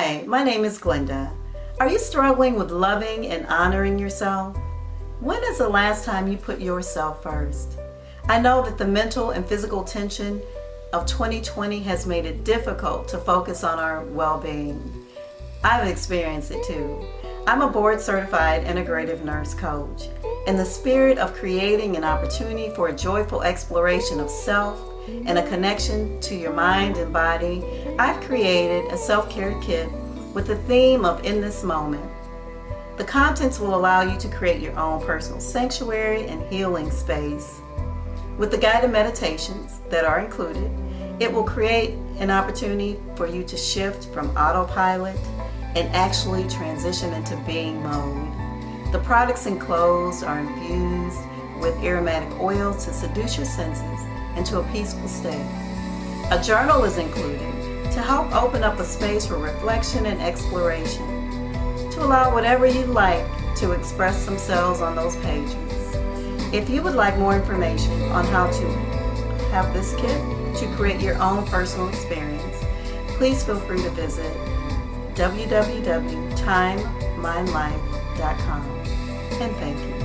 Hi, my name is Glenda. Are you struggling with loving and honoring yourself? When is the last time you put yourself first? I know that the mental and physical tension of 2020 has made it difficult to focus on our well-being. I've experienced it too. I'm a board-certified integrative nurse coach. In the spirit of creating an opportunity for a joyful exploration of self and a connection to your mind and body, I've created a self-care kit with the theme of In This Moment. The contents will allow you to create your own personal sanctuary and healing space. With the guided meditations that are included, it will create an opportunity for you to shift from autopilot and actually transition into being mode. The products enclosed are infused with aromatic oils to seduce your senses into a peaceful state. A journal is included to help open up a space for reflection and exploration, to allow whatever you like to express themselves on those pages. If you would like more information on how to have this kit to create your own personal experience, please feel free to visit www.timemindlife.com. And thank you.